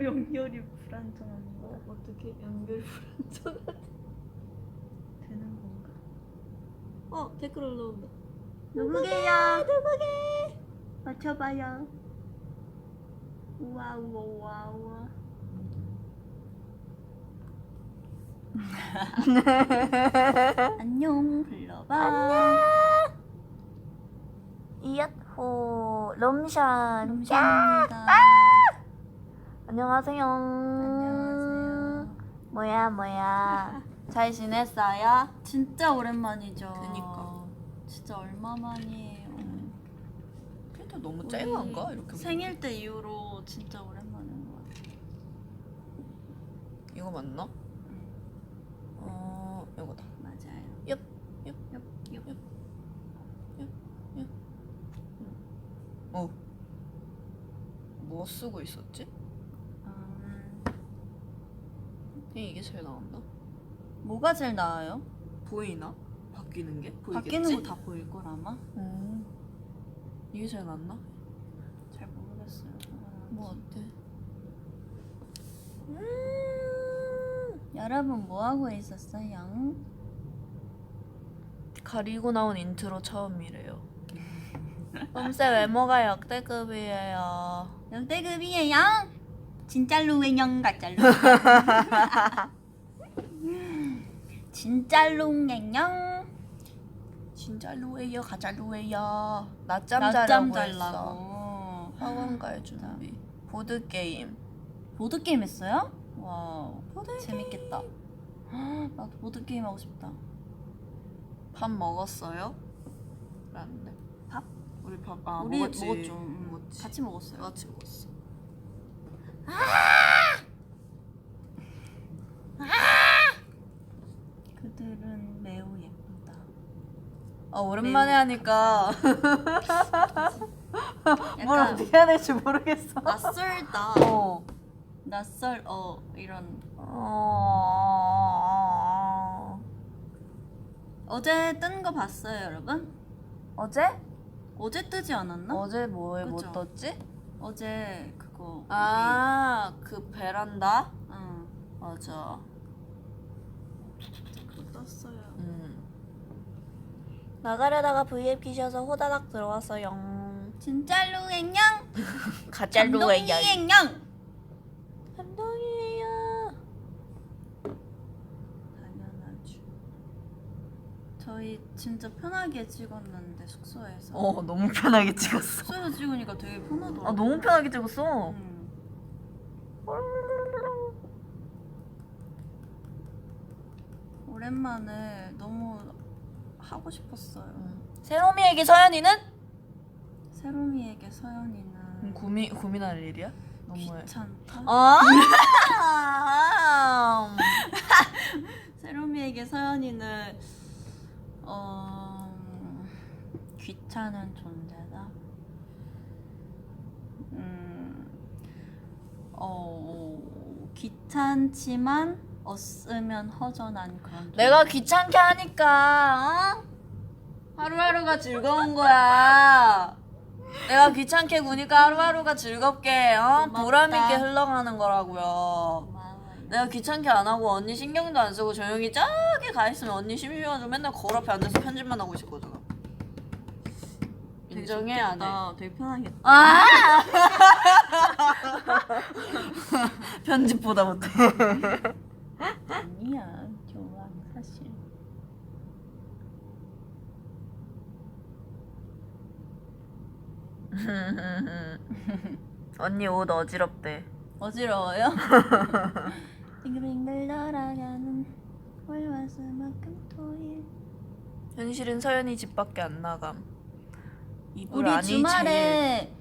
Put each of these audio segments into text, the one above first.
연결이 불안정한 거 어떻게 연결 불안정하지? 되는 건가? 댓글 올라온다. 누구게요? 누구게? 맞춰봐요. 우와 우와 우와 우와. 안녕 불러봐. 안녕. 이야호 롬션. 롬션입니다. 안녕하세요. 안녕하세요. 뭐야. 잘 지냈어요? 진짜 오랜만이죠. 그니까. 진짜 얼마 만이에요. 그래도 너무 우리 쨍한가? 이렇게 생일 때 이후로 진짜 오랜만인 것 같아. 이거 맞나? 이거다. 맞아요. 엽. 뭐 쓰고 있었지? 이게 제일 나온다. 뭐가 제일 나아요? 보이나? 바뀌는 게? 보이겠지? 바뀌는 거 다 보일 걸 아마? 이게 제일 낫나? 잘 모르겠어요. 뭐 어때? 여러분 뭐 하고 있었어요? 가리고 나온 인트로 처음이래요. 봄새 외모가 역대급이에요. 역대급이에요. 진짜로 갱년 가짜로. 진짜로 갱년. 진짜로예요, 가짜로예요. 낮잠 낮잠 자려고 했어. 자려고. 학원 갈 준비. 보드 게임. 보드 게임 했어요? 와우. 보드 재밌겠다. 나도 보드 게임 하고 싶다. 밥 먹었어요? 라는데. 밥? 우리 밥 우리 먹었지. 먹었죠. 먹었지. 같이 먹었어요. 같이 먹었어. 그들은 매우 예쁘다. 오랜만에 매우 하니까 뭘 약간 어떻게 해야 될지 모르겠어. 낯설다. 어. 낯설 이런. 어제 뜬 거 봤어요, 여러분? 어제? 어제 뜨지 않았나? 어제 뭐에 뭐 그죠? 떴지? 어제 그거. 그 베란다? 응. 맞아. 그거 떴어요. 나가려다가 V앱 키셔서 호다닥 들어왔어요. 진짜로 갱년. 가짜로예요. 갱년. 감동이에요. 당연하죠. 저희 진짜 편하게 찍었는데 숙소에서. 너무 편하게 찍었어. 숙소에서 찍으니까 되게 편하더라고. 너무 편하게 찍었어. 오랜만에 너무 하고 싶었어요. 세롬이에게 서연이는? 세롬이에게 서연이는 고민할 일이야? 너무해. 귀찮다. 세롬이에게 서연이는 귀찮은 존재다. 귀찮지만 없으면 허전한 그런 존재. 내가 귀찮게 하니까 하루하루가 즐거운 거야. 내가 귀찮게 구니까 하루하루가 즐겁게 고맙다. 보람있게 흘러가는 거라고요. 고마워요. 내가 귀찮게 안 하고 언니 신경도 안 쓰고 조용히 저기 가 있으면 언니 심심해가지고 맨날 거울 앞에 앉아서 편집만 하고 있을 거잖아. 되게 인정해 안 해? 좋겠다. 되게 편하겠다. 편집보다 못해. 아니야, 좋아 사실. 언니 옷 어지럽대. 어지러워요? 빙글빙글 돌아가는 월화수목금토일. 현실은 서연이 집 밖에 안 나감. 이불 우리 안이 주말에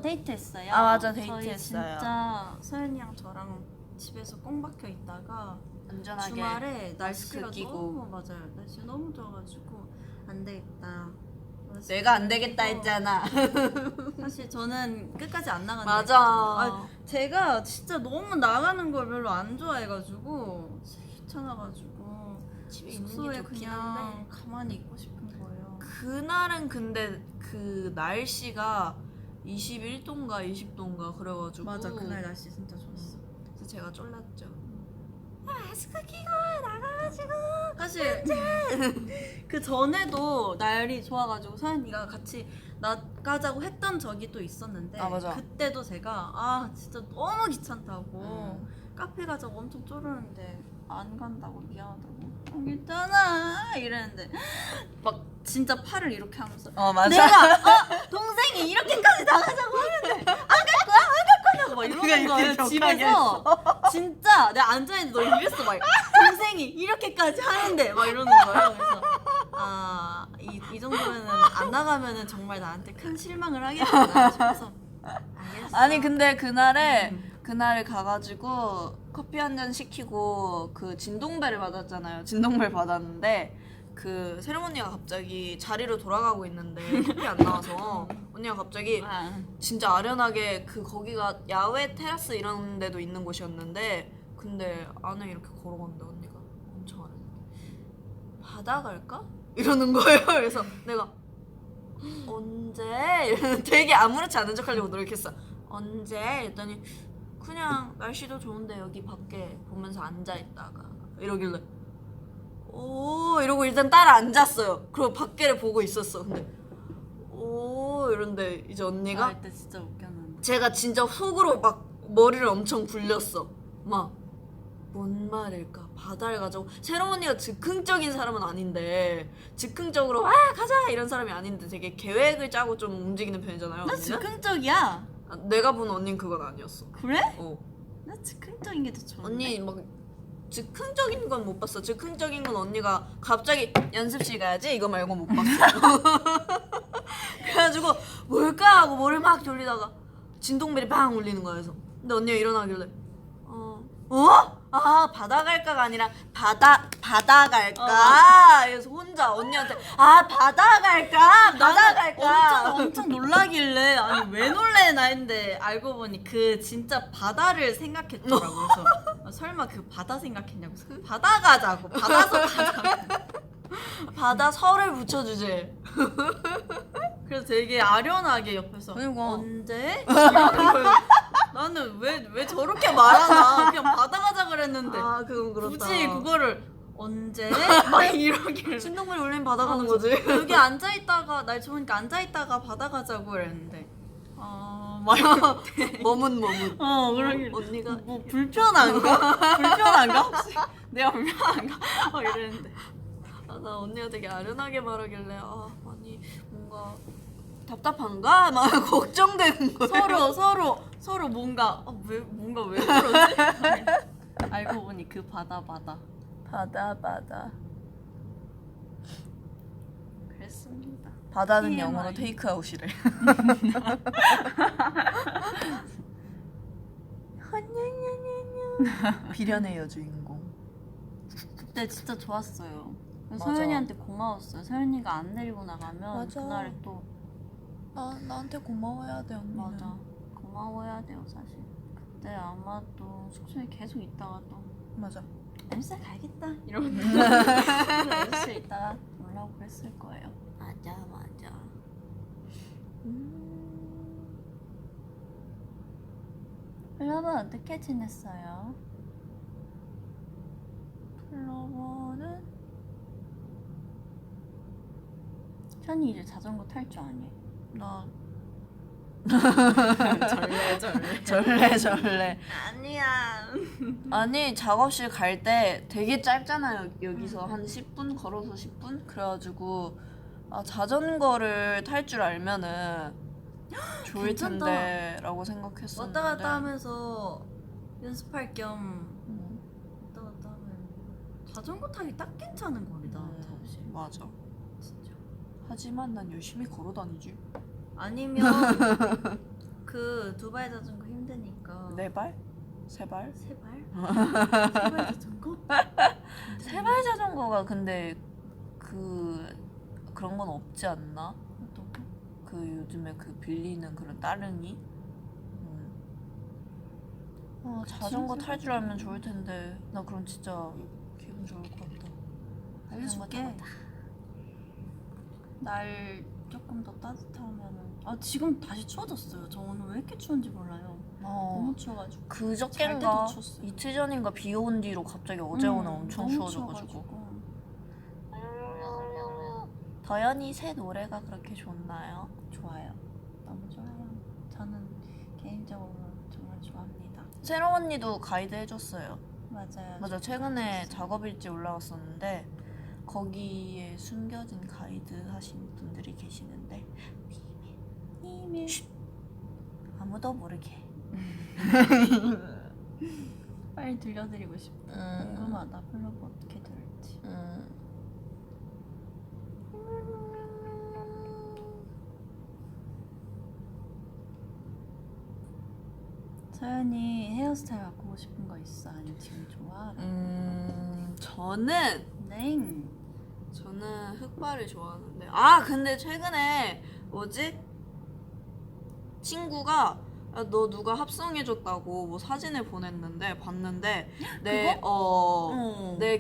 데이트했어요. 맞아, 저희 데이트했어요. 진짜 서연이랑 저랑 집에서 꽁 박혀 있다가 안전하게 주말에 날씨가 마스크 끼고. 너무 맞아요. 날씨가 너무 좋아가지고 안 되겠다. 내가 안 되겠다 했잖아. 사실 저는 끝까지 안 나간다. 맞아. 제가 진짜 너무 나가는 걸 별로 안 좋아해가지고 귀찮아가지고 집에 있는 게 숙소에 좋긴 그냥 한데 가만히 있고 싶은 거예요. 그날은 근데 그 날씨가 21도인가 20도인가 그래가지고 맞아, 그날 날씨 진짜 좋았어. 그래서 제가 쫄랐죠. 마스크 끼고 나가가지고 사실 그 전에도 날이 좋아가지고 서연이가 같이 나가자고 했던 적이 또 있었는데 아, 맞아. 그때도 제가 진짜 너무 귀찮다고 카페 가자고 엄청 쪼르는데 안 간다고 미안하다고 괜찮아 이랬는데 막 진짜 팔을 이렇게 하면서 맞아. 내가 동생이 이렇게까지 나가자고 하는데 안 갈 거냐고 막 이러는 이렇게 거예요 격하게 집에서. 진짜 내가 앉아있는데 너 이랬어 막 동생이 이렇게까지 하는데 막 이러는 거예요. 그래서 이 정도면은 안 나가면은 정말 나한테 큰 실망을 하겠구나 싶어서 알겠어. 아니 근데 그날에 가가지고 커피 한 잔 시키고 그 진동벨을 받았잖아요. 진동벨 받았는데 그 새로운 언니가 갑자기 자리로 돌아가고 있는데 커피 안 나와서 언니가 갑자기 진짜 아련하게 거기가 야외 테라스 이런 데도 있는 곳이었는데 근데 안에 이렇게 걸어갔는데 언니가 엄청 아련하게 바다 갈까? 이러는 거예요. 그래서 내가 언제? 이러는 되게 아무렇지 않은 척 하려고 노력했어. 언제? 했더니 그냥 날씨도 좋은데 여기 밖에 보면서 앉아있다가 이러길래 오 이러고 일단 따라 앉았어요. 그리고 밖에를 보고 있었어. 근데 오 이런데 이제 언니가 그때 진짜 웃겼는데 제가 진짜 속으로 막 머리를 엄청 굴렸어. 막 뭔 말일까? 바다를 가자고. 새로운 언니가 즉흥적인 사람은 아닌데 즉흥적으로 가자 이런 사람이 아닌데 되게 계획을 짜고 좀 움직이는 편이잖아요. 나 언니는? 즉흥적이야. 내가 본 언니는 그건 아니었어. 그래? 어. 나 즉흥적인 게 더 좋은데. 언니 막 즉흥적인 건 못 봤어. 즉흥적인 건 언니가 갑자기 연습실 가야지 이거 말고 못 봤어. 그래가지고 뭘까 하고 머리를 막 돌리다가 진동벨이 팡 울리는 거야. 그래서 근데 언니가 일어나길래 바다 갈까가 아니라 바다 갈까? 그래서 혼자 언니한테 바다 갈까? 엄청 놀라길래 아니 왜 놀래나 했는데 알고 보니 그 진짜 바다를 생각했더라고. 그래서 설마 그 바다 생각했냐고. 바다 가자고. 바다서 가자고. 바다 설을 붙여주지. 그래서 되게 아련하게 옆에서 그리고 언제? 이러는 거예요. 나는 왜 저렇게 말하나. 그냥 바다 가자 그랬는데 그건 그렇다. 굳이 그거를 언제? 막 이러길래 진동벨이 울리면 바다 가는 거지. 여기 앉아있다가 날 좋으니까 앉아있다가 바다 가자고 그랬는데 막 이렇게 머문. 그러길래 언니가 뭐 불편한가? 혹시 내가 불편한가? 이랬는데 나 언니가 되게 아련하게 말하길래 아니 뭔가 답답한가? 막 걱정되는 거예요. 서로 뭔가 왜 그러지? 알고 보니 그 바다 그랬습니다. 바다는 TMI. 영어로 테이크아웃이래. 비련의 여주인공. 그때 진짜 좋았어요. 맞아. 서연이한테 고마웠어요. 서연이가 안 데리고 나가면 맞아. 그날에 또 나한테 고마워야 돼 언니는. 맞아 고마워야 돼요 사실. 그때 아마 또 숙소에 계속 있다가 또 맞아. 연습 가야겠다 이러고 연습 있다가 놀라고 그랬을 거예요. 맞아. 여러분 어떻게 지냈어요? 플로버는 현이 이제 자전거 탈 줄 아니? 나 절레 아니야. 아니 작업실 갈 때 되게 짧잖아요. 여기서 한 10분 걸어서 10분? 그래가지고 자전거를 탈 줄 알면은 좋을 괜찮다. 텐데 라고 생각했었는데 왔다 갔다 하면서 연습할 겸 왔다 갔다 하면 자전거 타기 딱 괜찮은 겁니다. 작업실. 맞아. 진짜. 하지만 난 열심히 걸어다니지. 아니면 그 두바이 자전거 힘드니까 4발? 3발? 세 발? 세 발 자전거? 3발 자전거가 근데 그런 건 없지 않나? 어떤 거? 그 요즘에 그 빌리는 그런 따릉이? 자전거 탈 줄 알면 좋을 텐데 나 그럼 진짜 기분 좋을 것 같다. 알려줄게. 날 조금 더 따뜻하면은 지금 다시 추워졌어요. 저 오늘 왜 이렇게 추운지 몰라요. 너무 추워가지고 그저께인가 잘 때도 추웠어요. 이틀 전인가 비 온 뒤로 갑자기 어제 오늘 엄청 너무 추워져가지고. 더연이 새 노래가 그렇게 좋나요? 좋아요. 너무 좋아요. 저는 개인적으로 정말 좋아합니다. 새로운 언니도 가이드 해줬어요. 맞아요. 맞아, 최근에 작업일지 올라왔었는데 거기에 숨겨진 가이드 하신 분들이 계시는데 이메일. 아무도 모르게. 빨리 들려드리고 싶다. 궁금하다. 플로브 어떻게 들을지. 서연이 헤어스타일 바꾸고 싶은 거 있어? 아니 지금 좋아? 저는 네. 흑발을 좋아하는데 근데 최근에 뭐지? 친구가 너 누가 합성해줬다고 뭐 사진을 보냈는데 봤는데 내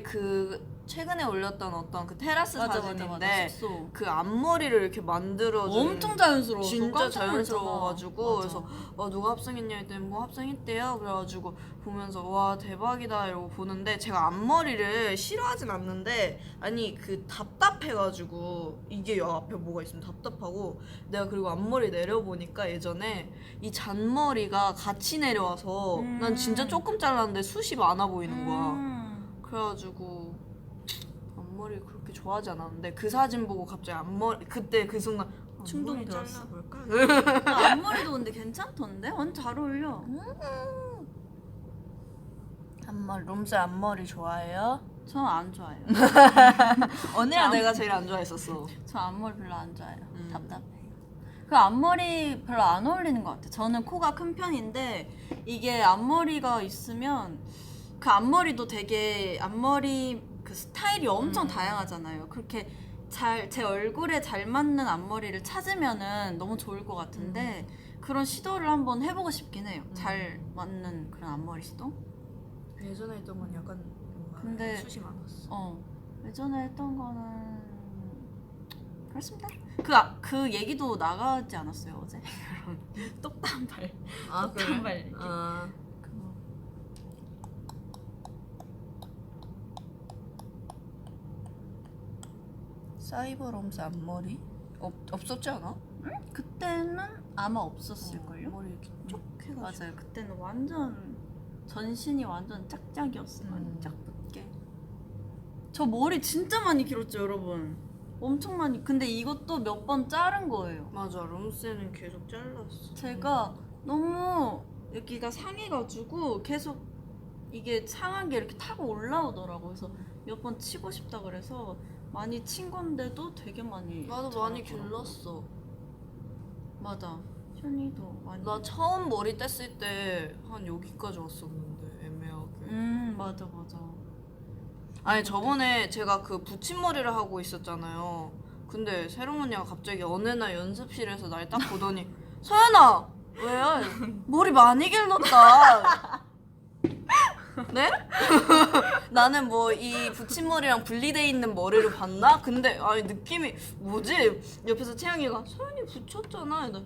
그 최근에 올렸던 어떤 그 테라스 사진인데 숙소. 그 앞머리를 이렇게 만들어준 엄청 자연스러워. 진짜 자연스러워가지고 맞아. 그래서 누가 합성했냐 했더니 뭐 합성했대요. 그래가지고 보면서 와 대박이다 이러고 보는데 제가 앞머리를 싫어하진 않는데 아니 그 답답해가지고 이게 여 앞에 뭐가 있으면 답답하고 내가 그리고 앞머리 내려보니까 예전에 이 잔머리가 같이 내려와서 난 진짜 조금 잘랐는데 숱이 많아 보이는 거야. 그래가지고 앞머리 그렇게 좋아하지 않았는데 그 사진 보고 갑자기 앞머리 그때 그 순간 충동이 들었어. 잘라볼까? 앞머리도 근데 괜찮던데? 완전 잘 어울려. 앞머리 롬스 앞머리 좋아해요? 저는 안 좋아해요. 언니랑 내가 제일 안 좋아했었어. 저 앞머리 별로 안 좋아해요. 답답해요. 그 앞머리 별로 안 어울리는 것 같아요. 저는 코가 큰 편인데 이게 앞머리가 있으면 그 앞머리도 되게 앞머리 그 스타일이 엄청 다양하잖아요. 그렇게 제 얼굴에 잘 맞는 앞머리를 찾으면은 너무 좋을 것 같은데 그런 시도를 한번 해보고 싶긴 해요. 잘 맞는 그런 앞머리 시도. 예전에 했던 건 약간 뭔가 근데 숱이 많았어. 예전에 했던 거는 그렇습니다. 그 얘기도 나가지 않았어요 어제? 똑단발. 똑단발 얘기. 사이버 롬스 앞머리? 없었지 않아? 그때는 아마 없었을걸요? 머리 이렇게 쭉 해가지고. 맞아요. 그때는 완전 전신이 완전 짝짝이었어요. 완전 짝 붙게. 저 머리 진짜 많이 길었죠, 여러분. 엄청 많이. 근데 이것도 몇 번 자른 거예요. 맞아, 롬스는 계속 잘랐어. 제가 너무 여기가 상해가지고 계속 이게 상한 게 이렇게 타고 올라오더라고요. 그래서 몇 번 치고 싶다 그래서 많이 친 건데도 되게 많이. 나도 많이 자랐더라고요. 길렀어. 맞아. 션이도 많이. 나 처음 머리 뗐을 때 한 여기까지 왔었는데 애매하게. 맞아 맞아. 아니 저번에 제가 그 붙임머리를 하고 있었잖아요. 근데 새로운 언니가 갑자기 어느 날 연습실에서 날 딱 보더니 서연아 왜 머리 많이 길렀다. 네? 나는 뭐 이 붙임머리랑 분리돼 있는 머리를 봤나? 근데 아니 느낌이 뭐지? 옆에서 채영이가 서연이 붙였잖아. 이러다,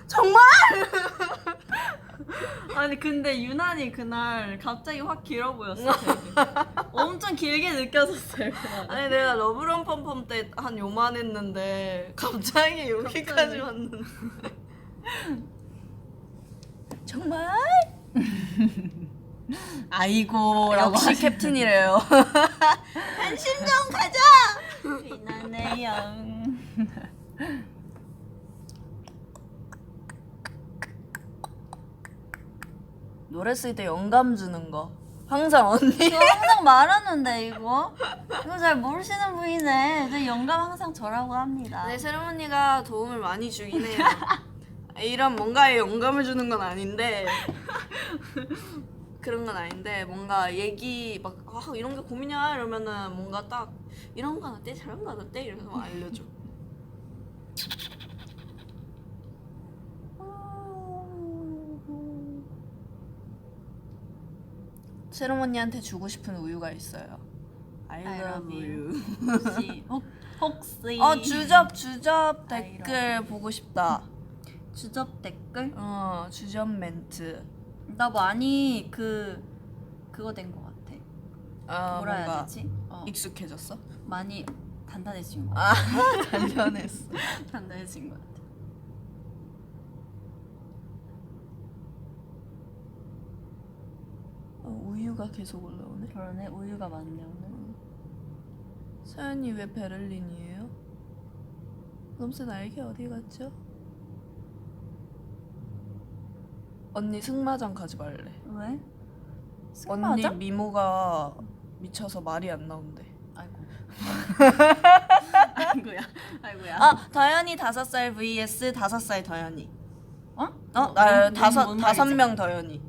정말? 아니 근데 유난히 그날 갑자기 확 길어 보였어. 되게. 엄청 길게 느껴졌어요. 그날. 아니 내가 러브런 펌펌 때 한 요만했는데 갑자기 여기까지 왔는데 정말? 아이고라고. 역시 캡틴이래요. 관심 좀 가져. 비나네요. 노래 쓸 때 영감 주는 거 항상 언니. 저 항상 말하는데 이거 잘 모르시는 분이네. 저 영감 항상 저라고 합니다. 네, 새로운 언니가 도움을 많이 주긴 해요. 이런 뭔가에 영감을 주는 건 아닌데 그런 건 아닌데 뭔가 얘기 막 이런 게 고민이야 이러면은 뭔가 딱 이런 거 어때 저런 거 어때 이러면서 막 알려줘. 새로운 언니한테 주고 싶은 우유가 있어요. I I love love you. 혹시 주접 I 댓글 보고 싶다. 주접 댓글? 주접 멘트. 나 많이 그거 된 것 같아. 뭐라 해야 뭔가 되지? 익숙해졌어? 많이 단단해진 것 아, 같아. 단련했어. 단단해진 것 같아. 우유가 계속 올라오네. 그러네. 우유가 많네 오늘. 서연이 왜 베를린이에요? 놈새 날개 어디 갔죠? 언니 승마장 가지 말래. 왜? 언니 승마장? 미모가 미쳐서 말이 안 나온대. 아이고. 아이고야. 더연이 5살 vs 5살 더연이. 뭔 다섯 말이지? 명 더연이.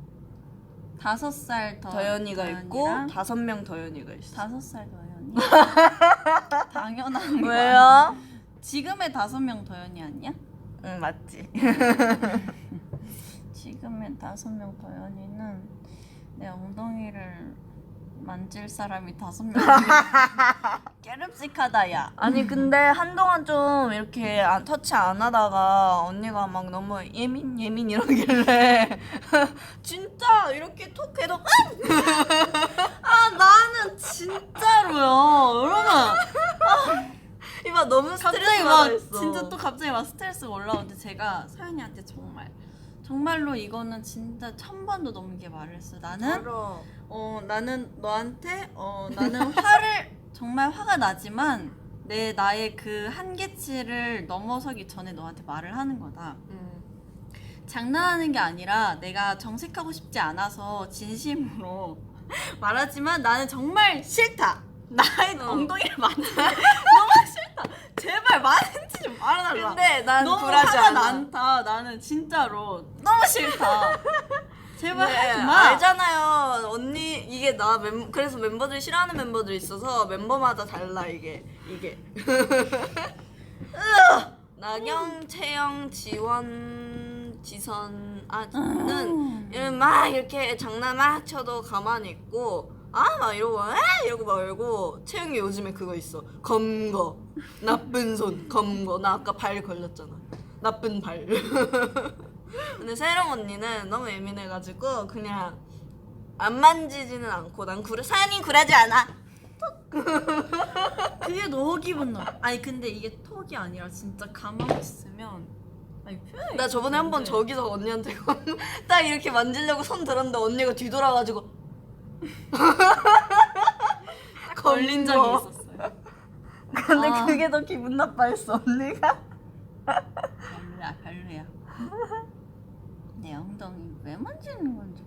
5살 더연이가 있고 더연이랑 5명 더연이가 있어. 5살 더연이? 당연한 거 왜요? 아니야? 지금의 5명 더연이 아니야? 응 맞지. 지금의 5명 더연이는 내 엉덩이를 만질 사람이 5명. 깨름직하다 야. 아니 근데 한동안 좀 이렇게 터치 안 하다가 언니가 막 너무 예민 이러길래 진짜 이렇게 톡 해도 나는 진짜로요. 여러분. 이봐 너무 갑자기 스트레스 막 받아 있어. 진짜 또 갑자기 막 스트레스가 올라오는데 제가 서연이한테 정말로 이거는 진짜 1000번도 넘게 말을 했어. 나는 너한테 나는 정말 화가 나지만 나의 그 한계치를 넘어서기 전에 너한테 말을 하는 거다. 장난하는 게 아니라 내가 정색하고 싶지 않아서 진심으로 말하지만 나는 정말 싫다. 나의 엉덩이를 만지는 게 너무 싫다. 제발 많은지 좀 말해달라. 근데 난 너무 굴하지 화가 않아. 난다. 나는 진짜로 너무 싫다. 제발 네, 하지 마. 알잖아요. 언니 이게 그래서 멤버들이 싫어하는 멤버들이 있어서 멤버마다 달라 이게. 나경, 채영, 지원, 지선은 이런 막 이렇게 장난 막 쳐도 가만히 있고 막 이러고 말고 채영이 요즘에 그거 있어. 검거 나쁜 손 검거. 나 아까 발 걸렸잖아. 나쁜 발. 근데 세령 언니는 너무 예민해가지고 그냥 안 만지지는 않고 난 사연이 굴하지 않아. 그게 너무 기분 나. 아니 근데 이게 톡이 아니라 진짜 가만히 있으면 표현이 나 저번에 한 번 좋은데. 저기서 언니한테 딱 이렇게 만지려고 손 들었는데 언니가 뒤돌아가지고 딱 걸린 적이 검거. 있었어요. 근데 그게 더 기분 나빠했어 언니가. 별로야. 내 엉덩이 왜 만지는 건지.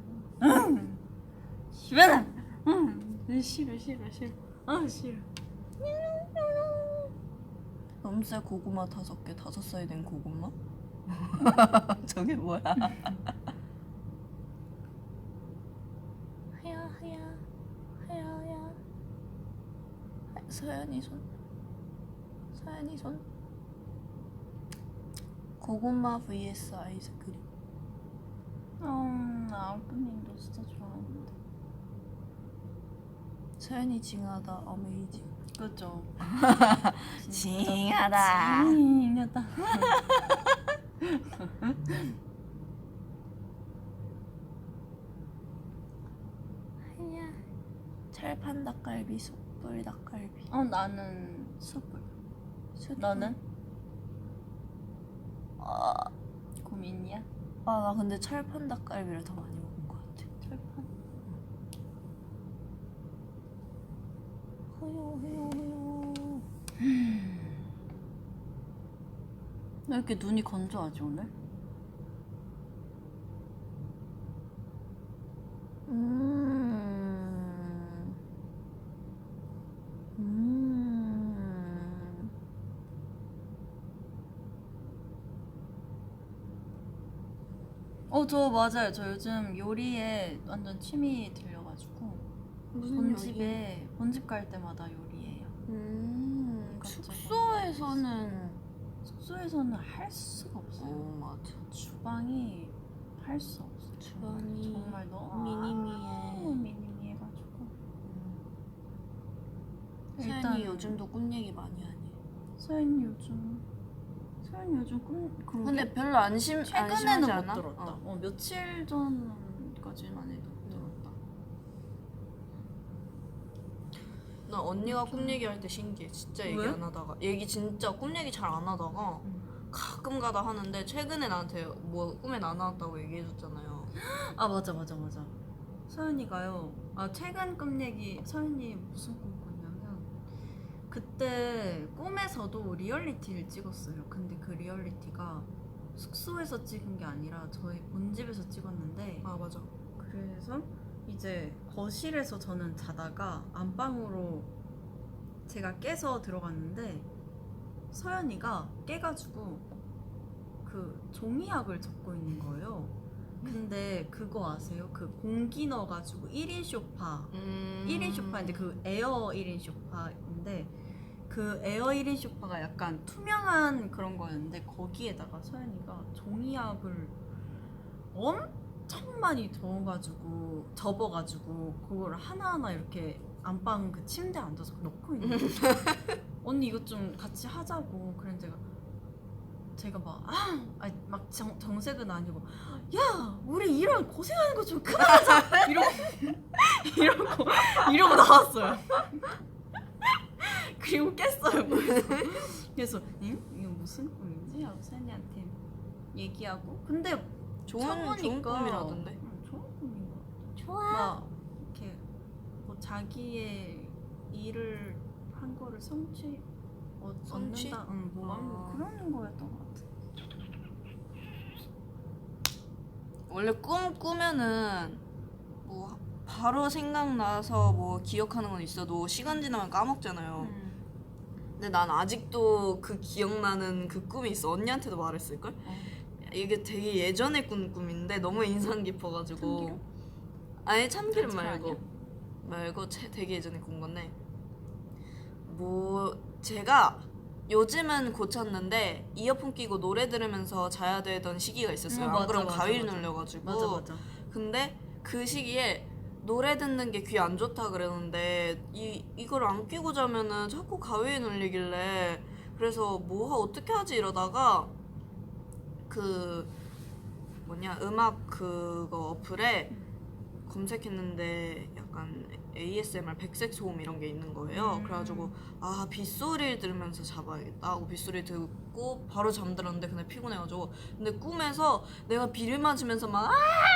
싫어. 싫어. 싫어. 넘새 고구마 5개 5살이 된 고구마? 저게 뭐야? 하야 서연이 손 고구마 vs 아이스크림. 나 아우프님도 진짜 좋아하는데. 서연이 징하다 어메이징. 그죠. 징하다. 징하다. 철판 닭갈비 숯불 닭갈비. 나는 숯불. 너는? 고민이야? 나 근데 철판 닭갈비를 더 많이 먹은 것 같아. 철판. 허요. 왜 이렇게 눈이 건조하지 오늘? 저 맞아요. 저 요즘 요리에 완전 취미 들려가지고 본집 갈 때마다 요리해요. 숙소에서는 할 수가 없어요. 맞아. 주방이 할 수 없어. 주방이 정말 너무 미니미해. 미니미해가지고 서연이 요즘도 꿈 얘기 많이 하니. 서연이 요즘 꿈 근데 별로 안 심하지 최근에는 않아? 못 들었다. 며칠 전까지만 해도 들었다. 나 언니가 꿈 얘기할 때 신기해. 진짜 얘기 왜? 안 하다가 얘기 진짜 꿈 얘기 잘 안 하다가 가끔 가다 하는데 최근에 나한테 뭐 꿈에 나 나왔다고 얘기해줬잖아요. 아 맞아. 서연이가요. 최근 꿈 얘기. 서연이 무슨 꿈 꿨냐면 그때 꿈에서도 리얼리티를 찍었어요. 근데 그 리얼리티가 숙소에서 찍은 게 아니라 저희 본집에서 찍었는데 아 맞아. 그래서 이제 거실에서 저는 자다가 안방으로 제가 깨서 들어갔는데 서연이가 깨가지고 그 종이약을 적고 있는 거예요. 근데 그거 아세요? 그 공기 넣어가지고 1인 쇼파 1인 쇼파인데 그 에어 1인 쇼파인데 그 에어 1인 쇼파가 약간 투명한 그런 거였는데 거기에다가 서연이가 종이약을 엄청 많이 접어가지고 그걸 하나하나 이렇게 안방 그 침대에 앉아서 넣고 있는 거예요. 언니 이것 좀 같이 하자고. 그랬는데 제가 막 정색은 아니고 야 우리 이런 고생하는 거 좀 그만하자 이러고 나왔어요. 그리고 깼어요. 그래서 이거 무슨 꿈이지? 하고 서연이한테 얘기하고 근데 좋은 꿈이라던데. 좋은 꿈인 것 같아. 좋아. 막 이렇게 뭐 자기의 일을 한 거를 성취? 얻는다? 뭐 그런 거였던 것 같아. 원래 꿈 꾸면은 뭐 바로 생각나서 뭐 기억하는 건 있어도 시간 지나면 까먹잖아요. 근데 난 아직도 그 기억나는 그 꿈이 있어. 언니한테도 말했을걸? 이게 되게 예전에 꾼 꿈인데 너무 인상 깊어가지고. 참기름? 아니 참기름 아니야? 말고 되게 예전에 꾼 건데 뭐 제가 요즘은 고쳤는데 이어폰 끼고 노래 들으면서 자야 되던 시기가 있었어요. 안 그러면 가위를 눌려가지고. 맞아. 근데 그 시기에 노래 듣는 게 귀 안 좋다 그랬는데 이걸 안 끼고 자면은 자꾸 가위에 눌리길래 그래서 어떻게 하지 이러다가 그 음악 그거 어플에 검색했는데 약간 ASMR 백색 소음 이런 게 있는 거예요. 그래가지고 빗소리를 들으면서 잡아야겠다 하고 빗소리 듣고 바로 잠들었는데 그날 피곤해가지고 근데 꿈에서 내가 비를 맞으면서 막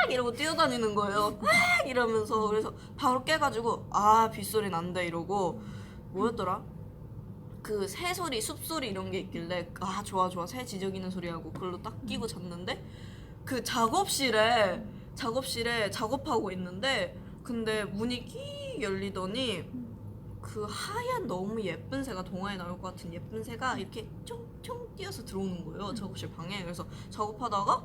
이러고 뛰어다니는 거예요. 이러면서 그래서 바로 깨가지고 빗소리 난다 이러고 뭐였더라? 그 새소리, 숲소리 이런 게 있길래 좋아 새 지저귀는 소리하고 그걸로 딱 끼고 잤는데 그 작업실에 작업하고 있는데 근데 문이 끼 열리더니 그 하얀 너무 예쁜 새가 동화에 나올 것 같은 예쁜 새가 이렇게 쫑쫑 뛰어서 들어오는 거예요. 작업실 방에. 그래서 작업하다가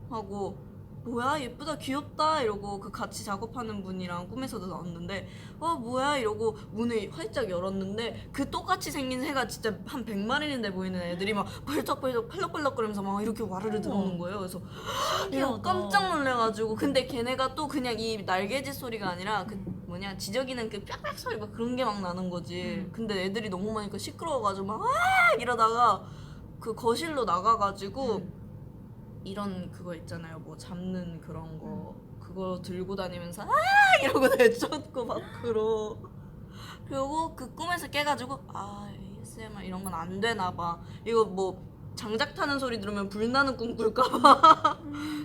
하고 뭐야 예쁘다 귀엽다 이러고 그 같이 작업하는 분이랑 꿈에서도 나왔는데 뭐야 이러고 문을 활짝 열었는데 그 똑같이 생긴 새가 진짜 한 100마리인데 보이는 애들이 막 벌떡벌떡 팔럭팔럭거리면서 막 이렇게 와르르 들어오는 거예요. 그래서 이거 깜짝 놀래가지고 근데 걔네가 또 그냥 이 날개짓 소리가 아니라 그 지저귀는 그 빽빽 소리 막 그런 게 막 나는 거지. 근데 애들이 너무 많으니까 시끄러워가지고 막 이러다가 그 거실로 나가가지고 이런 그거 있잖아요. 뭐 잡는 그런 거 그거 들고 다니면서 이러고 내쫓고 밖으로. 그리고 그 꿈에서 깨가지고 ASMR 이런 건 안 되나 봐. 이거 뭐 장작 타는 소리 들으면 불 나는 꿈 꿀까 봐.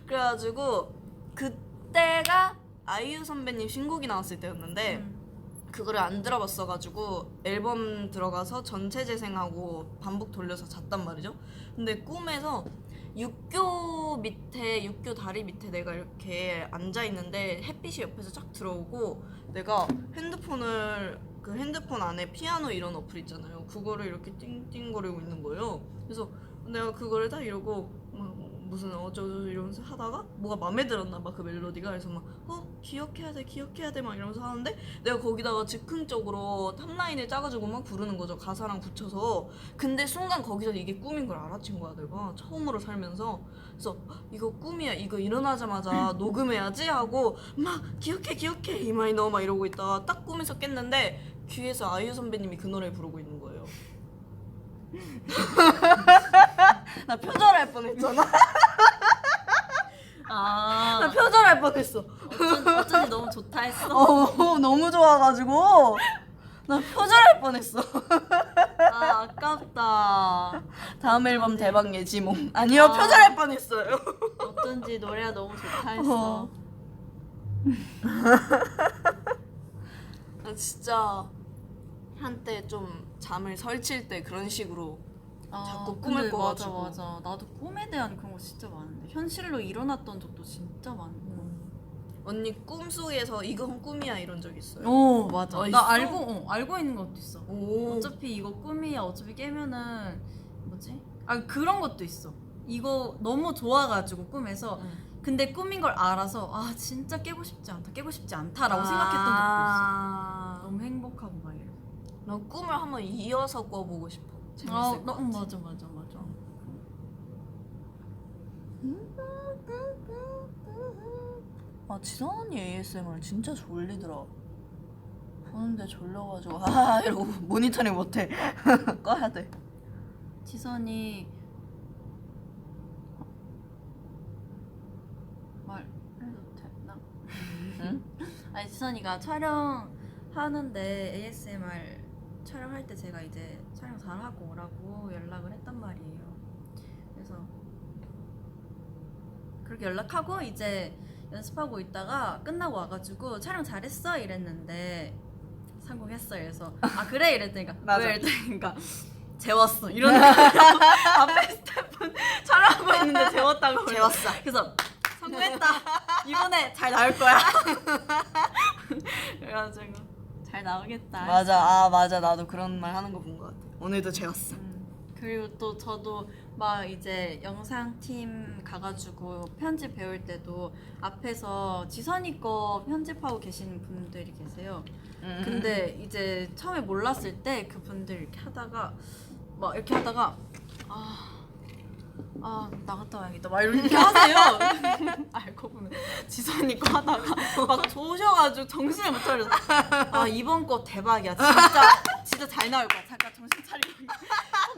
그래가지고 그때가 아이유 선배님 신곡이 나왔을 때였는데 그거를 안 들어봤어가지고 앨범 들어가서 전체 재생하고 반복 돌려서 잤단 말이죠. 근데 꿈에서 육교 다리 밑에 내가 이렇게 앉아있는데 햇빛이 옆에서 쫙 들어오고 내가 핸드폰 안에 피아노 이런 어플 있잖아요. 그거를 이렇게 띵띵거리고 있는 거예요. 그래서 내가 그거를 딱 이러고 막 무슨 어쩌고 이러면서 하다가 뭐가 마음에 들었나 봐 그 멜로디가. 그래서 막 기억해야 돼 막 이러면서 하는데 내가 거기다가 즉흥적으로 탑라인을 짜가지고 막 부르는 거죠. 가사랑 붙여서. 근데 순간 거기서 이게 꿈인 걸 알아챈 거야 내가 처음으로 살면서. 그래서 이거 꿈이야 이거 일어나자마자 녹음해야지 하고 막 기억해 이마이 너 막 이러고 있다가 딱 꿈에서 깼는데 귀에서 아이유 선배님이 그 노래 부르고 있는 거예요. 나 표절할 뻔했잖아. 아 나 표절할 뻔했어. 어쩐지 너무 좋다 했어. 너무 좋아가지고 나 표절할 뻔했어. 아 아깝다. 다음 앨범 대박 예지몽. 아니요, 표절할 뻔했어요. 어쩐지 노래가 너무 좋다 했어. 나 진짜 한때 좀 잠을 설칠 때 그런 식으로 자꾸 꿈을 근데 꿔가지고. 맞아. 나도 꿈에 대한 그런 거 진짜 많은데 현실로 일어났던 적도 진짜 많고. 언니 꿈속에서 이건 꿈이야 이런 적 있어요? 오 맞아. 있어? 나 알고 있는 것도 있어. 오. 어차피 이거 꿈이야. 어차피 깨면은 뭐지? 아 그런 것도 있어. 이거 너무 좋아가지고 꿈에서 근데 꿈인 걸 알아서 아 진짜 깨고 싶지 않다라고 생각했던 적도 있어. 너무 행복하고 막 이래. 나 꿈을 한번 이어서 꿔보고 싶어. 재밌을 것 같아. 맞아. 아, 지선 언니 ASMR 진짜 졸리더라. 보는데 졸려가지고 이러고 모니터링 못해. 꺼야 돼. 지선이 말해도 되나? 응? 아니 지선이가 촬영하는데 ASMR 촬영할 때 제가 이제 촬영 잘하고 오라고 연락을 했단 말이에요. 그래서 그렇게 연락하고 이제 연습하고 있다가 끝나고 와가지고 촬영 잘했어 이랬는데 성공했어. 그래서 아 그래 이랬더니까 맞아. 왜 이랬더니까 재웠어 이러는 거예요. 앞에 스태프분 촬영하고 있는데 재웠다고 재웠어. 그래서 성공했다. 이번에 잘 나올 거야. 그래가지고 잘 나오겠다. 맞아. 나도 그런 말 하는 거 본 것 같아. 오늘도 재웠어. 그리고 또 저도 막 이제 영상팀 가가지고 편집 배울 때도 앞에서 지선이 거 편집하고 계시는 분들이 계세요. 근데 이제 처음에 몰랐을 때 그분들 이렇게 하다가 나갔다 와야겠다 막 이렇게 하세요. 알고 보면 지선이 거 하다가 막 조셔가지고 정신을 못 차려서 아 이번 거 대박이야 진짜 잘 나올 거야. 잠깐 정신 차리고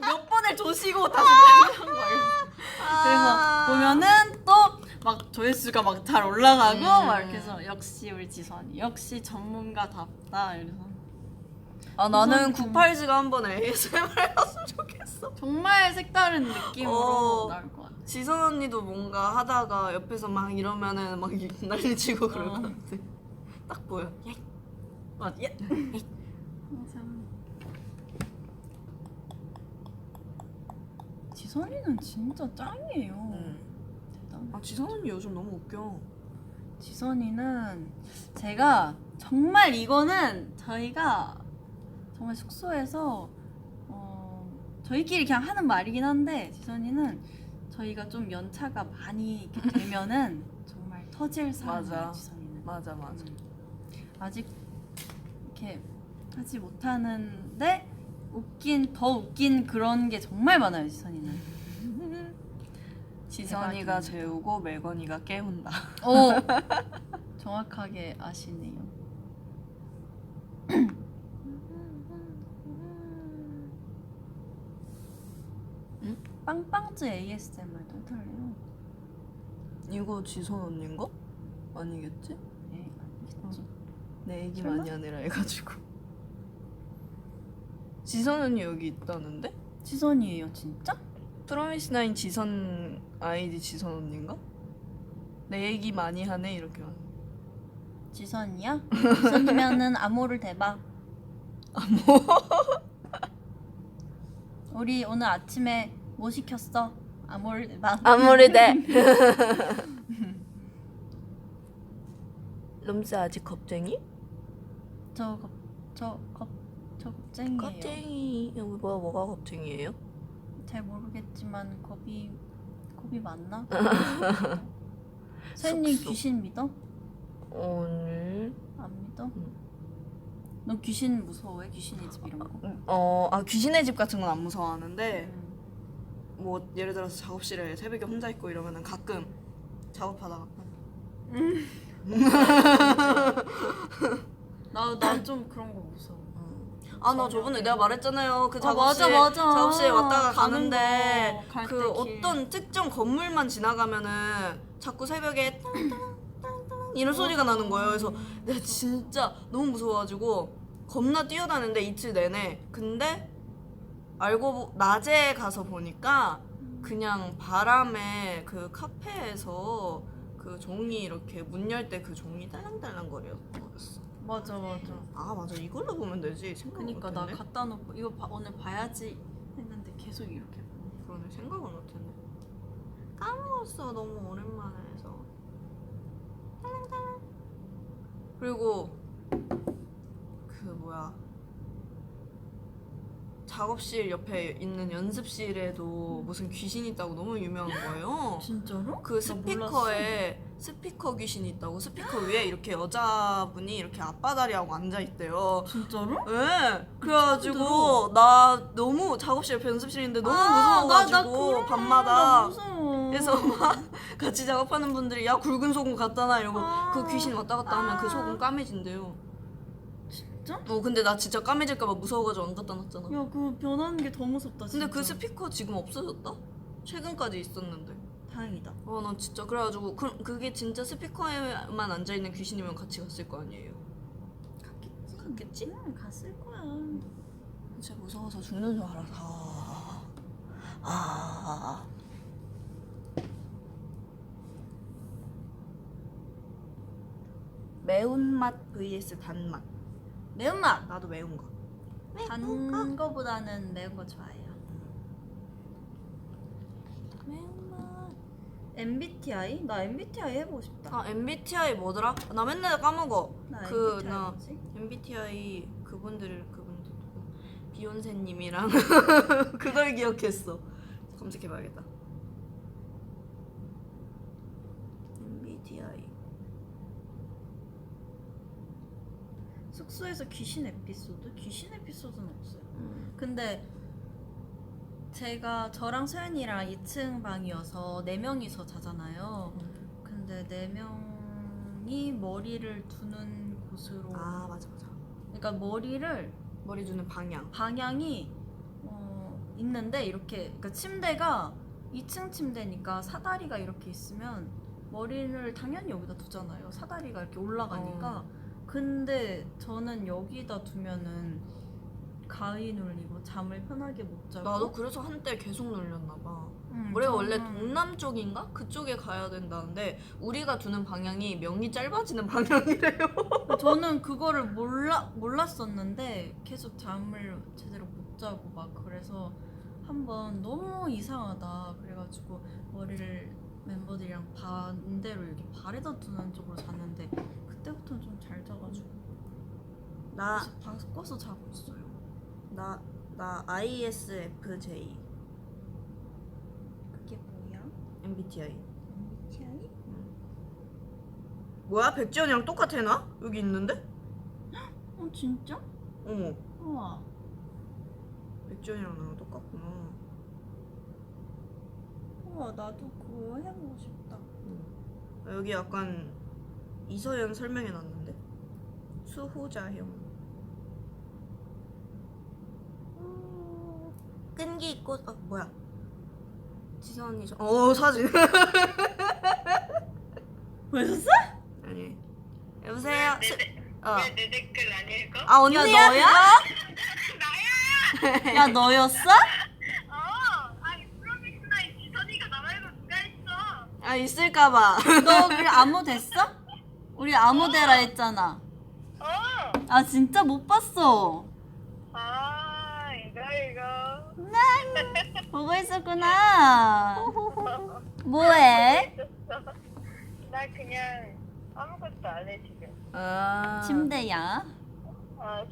몇 번을 조시고 다시 한 거예요. 그래서 보면은 또 막 조회수가 막 잘 올라가고 막 이렇게 해서 역시 우리 지선이 역시 전문가답다 이래서 나는 98지가 한번 ASMR 해봤으면 좋겠어. 정말 색다른 느낌으로 나올 것 같아. 지선 언니도 뭔가 하다가 옆에서 막 이러면은 막 난리치고 그럴 것 같아. 딱 보여. 맞아. 항상 지선이는 진짜 짱이에요. 대단. 지선 언니 요즘 너무 웃겨. 지선이는 제가 정말 이거는 저희가 정말 숙소에서 저희끼리 그냥 하는 말이긴 한데 지선이는 저희가 좀 연차가 많이 이렇게 되면은 정말 터질 사람이에요. 맞아. 지선이는 맞아. 아직 이렇게 하지 못하는데 더 웃긴 그런 게 정말 많아요. 지선이는. 지선이가 재우고 매건이가 깨운다. 오 정확하게 아시네요. 빵빵즈 ASMR도 해달래요. 이거 지선 언니인가? 아니겠지? 네, 아니겠지. 내 얘기 설마? 많이 하느라 해가지고. 지선 언니 여기 있다는데? 지선이에요, 진짜? 프로미스나인 지선 아이디 지선 언니인가? 내 얘기 많이 하네 이렇게 말. 지선이야? 지선이면은 암호를 대봐. 우리 오늘 아침에 뭐 시켰어? 암호를 대봐. 아무리 돼. 럼스 아직 겁쟁이? 저 겁쟁이에요. 겁쟁이. 여기 뭐가 겁쟁이에요? 잘 모르겠지만 겁이 많나? 서현님 쑥쑥. 귀신 믿어? 오늘 안 믿어? 너 귀신 무서워해? 귀신의 집 이런 거? 귀신의 집 같은 건 안 무서워하는데 뭐 예를 들어서 작업실에 새벽에 혼자 있고 이러면은 가끔 작업하다가 나 좀 그런 거 무서워. 아 나 저번에 내가 말했잖아요. 그 작업실 맞아. 작업실에 왔다가 가는 가는데 거, 갈때 그 길. 어떤 특정 건물만 지나가면은 자꾸 새벽에 땅땅땅땅 이런 소리가 나는 거예요. 그래서 내가 진짜 너무 무서워가지고 겁나 뛰어다녔는데 이틀 내내. 근데 낮에 가서 보니까 그냥 바람에 그 카페에서 그 종이 이렇게 문 열 때 그 종이 딸랑딸랑 거렸어. 맞아. 아 맞아, 이걸로 보면 되지. 생각을 그니까 나 못했네. 갖다 놓고 이거 오늘 봐야지 했는데 계속 이렇게. 그러네, 생각을 못했네. 까먹었어, 너무 오랜만에 해서. 딸랑딸랑. 그리고 그 뭐야, 작업실 옆에 있는 연습실에도 무슨 귀신이 있다고 너무 유명한 거예요. 진짜로? 그 스피커에 스피커 귀신이 있다고. 스피커 위에 이렇게 여자분이 이렇게 앞바다리하고 앉아 있대요. 진짜로? 네. 그래가지고 나 너무 작업실 옆에 연습실인데 너무 무서워가지고 밤마다. 무서워. 그래서 막 같이 작업하는 분들이 야 굵은 소금 갖다 놔 이러고 그 귀신 왔다 갔다 하면 그 소금 까매진대요. 진짜? 근데 나 진짜 까매질까봐 무서워가지고 안 갖다 놨잖아. 야 그거 변하는 게 더 무섭다 진짜. 근데 그 스피커 지금 없어졌다? 최근까지 있었는데. 다행이다. 난 진짜 그래가지고 그게 진짜 스피커에만 앉아있는 귀신이면 같이 갔을 거 아니에요. 갔겠지? 응, 갔을 거야. 진짜 무서워서 죽는 줄 알아서. 매운맛 vs 단맛. 매운맛. 나도 매운 거. 단 거보다는 매운 거 좋아해요. 매운맛. MBTI? 나 MBTI 해보고 싶다. MBTI 뭐더라? 나 맨날 까먹어. 나 나 MBTI 뭐지? MBTI 그분들 누구? 비욘세님이랑 그걸 기억했어. 검색해봐야겠다. MBTI. 숙소에서 귀신 에피소드? 귀신 에피소드는 없어요. 근데 저랑 소연이랑 2층 방이어서 4명이서 자잖아요. 근데 4명이 머리를 두는 곳으로. 맞아. 그러니까 머리 두는 방향이 있는데 이렇게, 그러니까 침대가 2층 침대니까 사다리가 이렇게 있으면 머리를 당연히 여기다 두잖아요. 사다리가 이렇게 올라가니까. 근데 저는 여기다 두면은 가위 눌리고 잠을 편하게 못 자고. 나도 그래서 한때 계속 놀렸나 봐. 응, 우리가 원래 저는 동남 쪽인가? 그쪽에 가야 된다는데 우리가 두는 방향이 명이 짧아지는 방향이래요. 저는 그거를 몰랐었는데 계속 잠을 제대로 못 자고 막. 그래서 한번 너무 이상하다 그래가지고 머리를 멤버들이랑 반대로 이렇게 발에다 두는 쪽으로 잤는데 그때부터는 좀 잘 자가지고 그래서 바꿔서 자고 있어요. 나 ISFJ. 그게 뭐야? MBTI. MBTI? 뭐야? 백지연이랑 똑같아 나? 여기 있는데? 진짜? 어머, 우와. 백지연이랑 나랑 똑같구나. 우와, 나도 그거 해보고 싶다. 여기 약간 이서연 설명해놨는데 수호자형. 끈기 꽃. 뭐야? 지선이 사진. 보셨어? 아니. 여보세요. 왜 내 댓글 안 읽어? 언니야? 너야? 나야! 야, 너였어? 아니 프로미스나인 지선이가 나 말고 누가 있어? 있을까봐. 너 우리 암호 됐어? 우리 암호 되라 했잖아. 아, 진짜 못 봤어. 이거 보고 있었구나. 뭐해? 나 그냥 아무것도 안 해 지금. 침대야.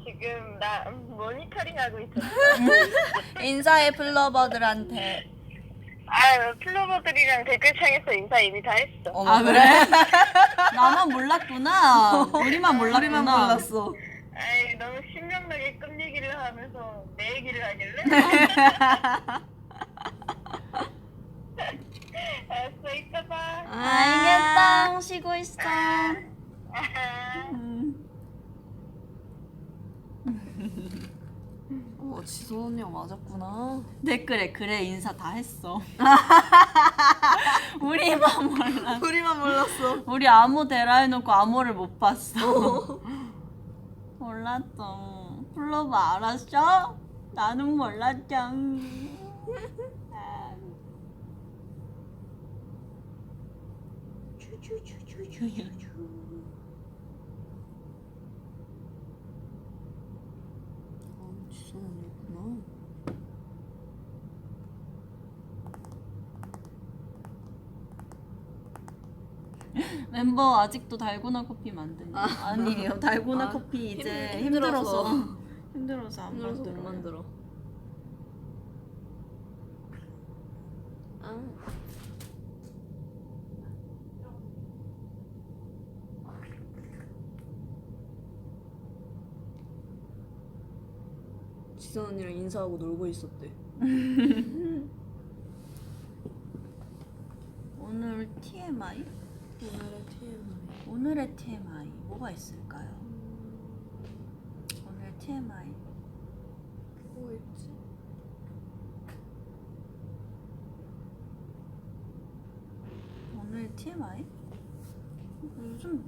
지금 나 모니터링 하고 있었어. 인사해 플러버들한테. 플로버들이랑 댓글창에서 인사 이미 다 했어. 아, 그래? 나만 몰랐구나. 우리만 몰랐구나. 몰랐어. 너무 신명나게 끝 얘기를 하면서 내 얘기를 하길래? 알았어, 이따 봐. 알겠다. 쉬고 있어. 지선 언니가 맞았구나. 댓글에 그래 인사 다 했어. 우리만 몰랐어. 우리만 몰랐어. 우리 암호 대라 해놓고 암호를 못 봤어. 몰랐어. 플로버 알았어? 나는 몰랐죠. 지선 언니구나. 멤버 아직도 달고나 커피 만드니? 아니에요. 달고나 아, 커피 이제 힘들어서. 힘들어서 안 힘들어서 못 만들어요. 만들어. 아. 지선 언니랑 인사하고 놀고 있었대. 오늘 TMI? 오늘의 TMI. 오늘의 TMI 뭐가 있을까요? 오늘 TMI 뭐 있지? 오늘 TMI? 요즘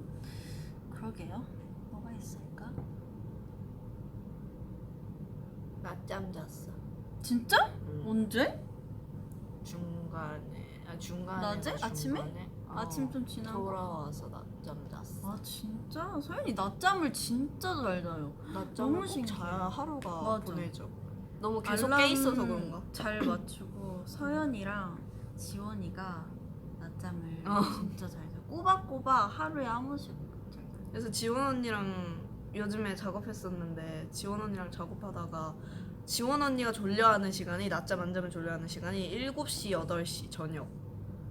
그러게요. 뭐가 있을까? 낮잠 잤어. 진짜? 언제? 중간에 낮에? 아침에? 어, 아침 좀 지나고. 돌아와서 낮잠 잤어. 아 진짜? 서연이 낮잠을 진짜 잘 자요. 낮잠을 너무 꼭 신기해. 자야 하루가 맞아. 보내죠. 너무 계속 알람 깨 있어서 그런가? 잘 맞추고 서연이랑 지원이가 낮잠을 어. 진짜 잘 자요. 꼬박꼬박 하루에 한 번씩 잘 자요. 그래서 지원 언니랑 요즘에 작업했었는데 지원 언니랑 작업하다가 지원 언니가 졸려하는 시간이 낮잠 안 자면 졸려하는 시간이 7시, 8시 저녁